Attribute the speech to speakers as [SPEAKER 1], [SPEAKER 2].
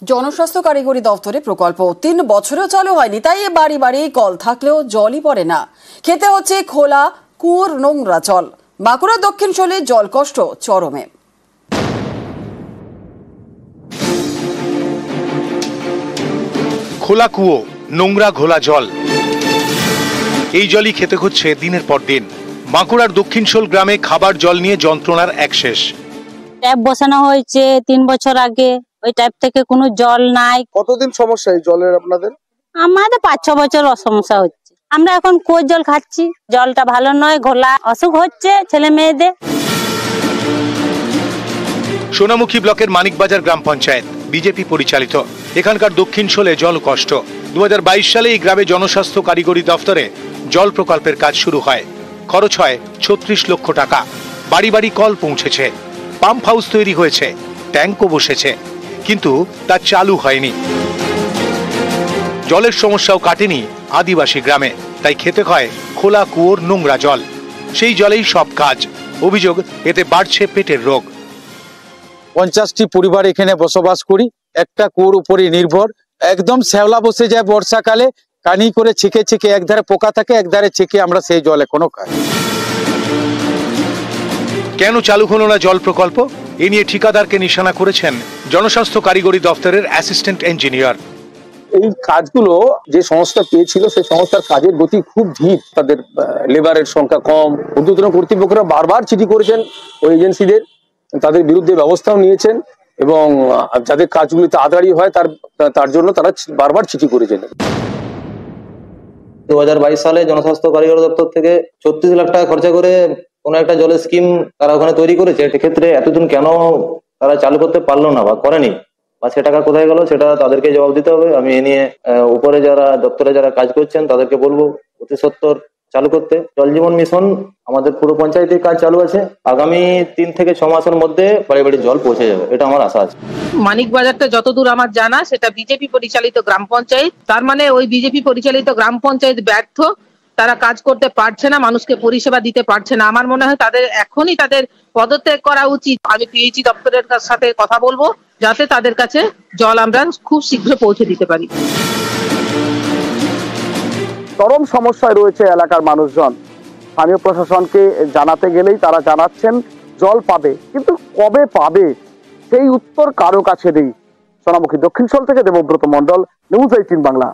[SPEAKER 1] জনস্বাস্থ্য কারিগরি দপ্তরে প্রকল্প ৩ বছরেও চালু হয়নি, তাই বাড়ি বাড়ি কল থাকলেও জলই পড়ে না। খেতে হচ্ছে খোলা কুয়োর নোংরা জল। বাঁকুড়া দক্ষিণশোলে জল কষ্ট চরমে।
[SPEAKER 2] খোলা কুয়ো, নোংরা ঘোলা জল, এই জলই খেতে হচ্ছে দিনের পর দিন। বাঁকুড়ার দক্ষিণশোল গ্রামে খাবার জল নিয়ে যন্ত্রণার এক শেষ।
[SPEAKER 3] ট্যাপ বসানো হয়েছে ৩ বছর আগে, ওই ট্যাপ থেকে কোনো জল নাই।
[SPEAKER 4] কতদিন সমস্যা এই জলের আপনাদের?
[SPEAKER 3] আমাদের ৫-৬ বছর সমস্যা হচ্ছে। আমরা এখন কুয়োর জল খাচ্ছি, জলটা ভালো নয়, ঘোলা, অসুখ হচ্ছে ছেলে মেয়েদের।
[SPEAKER 2] সোনামুখী ব্লকের মানিকবাজার গ্রাম পঞ্চায়েত বিজেপি পরিচালিত। এখানকার দক্ষিণশোলে জল কষ্ট। ২০২২ সালে এই গ্রামে জনস্বাস্থ্য কারিগরি দফতরে জল প্রকল্পের কাজ শুরু হয়। খরচ হয় ৩৬ লক্ষ টাকা। বাড়ি বাড়ি কল পৌঁছেছে, পাম্প হাউস তৈরি হয়েছে, ট্যাঙ্কও বসেছে, কিন্তু তা চালু হয়নি। জলের সমস্যাও কাটেনি আদিবাসী গ্রামে, তাই খেতে হয় খোলা কুয়োর নোংরা জল। সেই জলেই সব কাজ। অভিযোগ, এতে বাড়ছে পেটের রোগ।
[SPEAKER 5] ৫০টি পরিবার এখানে বসবাস করি, একটা কুয়োর উপরে নির্ভর। একদম শ্যাওলা বসে যায় বর্ষাকালে, কানি করে ছেঁকে ছেঁকে, একধারে পোকা থাকে, একধারে ছেঁকে আমরা সেই জল এখনো খাই।
[SPEAKER 2] কেন চালু হলো না জল প্রকল্প? এ নিয়ে ঠিকাদারকে নিশানা করেছেন জনস্বাস্থ্য কারিগরি দফতরের অ্যাসিস্ট্যান্ট ইঞ্জিনিয়ার।
[SPEAKER 6] এই কাজগুলো যে সংস্থা পেয়েছিল সেই সংস্থার কাজের গতি খুব ধীর, তাদের লেবারের সংখ্যা কম। ঊর্ধ্বতন কর্তৃপক্ষরা বারবার চিঠি করেছেন ওই এজেন্সিদের, তাদের বিরুদ্ধে ব্যবস্থাও নিয়েছেন এবং যাদের কাজগুলি তাড়াতাড়ি হয় তার জন্য তারা বারবার চিঠি করেছেন।
[SPEAKER 7] ২০২২ সালে জনস্বাস্থ্য কারিগরি দপ্তর থেকে ৩৬ লাখ টাকা খরচা করে কোনো একটা জলের স্কিম তারা ওখানে তৈরি করেছে। সেক্ষেত্রে এতদিন কেন তারা চালু করতে পারলো না বা করেনি, বা সে টাকা কোথায় গেল সেটা তাদেরকে জবাব দিতে হবে। আমি এ নিয়ে উপরে যারা দপ্তরে যারা কাজ করছেন তাদেরকে বলবো অতি সত্বর চালু করতে। জল জীবন মিশন আমাদের পুরো পঞ্চায়েতের কাজ চালু আছে। আগামী ৩ থেকে ৬ মাসের মধ্যে বাড়ি বাড়ি জল পৌঁছে যাবে, এটা আমার আশা আছে।
[SPEAKER 8] মানিকবাজারটা যতদূর আমার জানা সেটা বিজেপি পরিচালিত গ্রাম পঞ্চায়েত। তার মানে ওই বিজেপি পরিচালিত গ্রাম পঞ্চায়েত ব্যর্থ, তারা কাজ করতে পারছে না, মানুষকে পরিষেবা দিতে পারছে না। আমার মনে হয় তাদের এখনই তাদের পদত্যাগ করা উচিত। আমি পিএইচই দপ্তরের সাথে কথা বলবো যাতে তাদের কাছে জল আমরা খুব শীঘ্র পৌঁছে দিতে পারি।
[SPEAKER 4] চরম সমস্যায় রয়েছে এলাকার মানুষজন। স্থানীয় প্রশাসনকে জানাতে গেলেই তারা জানাচ্ছেন জল পাবে, কিন্তু কবে পাবে সেই উত্তর কারো কাছে নেই। সোনামুখী দক্ষিণশোল থেকে দেবব্রত মণ্ডল, নিউজ 18 বাংলা।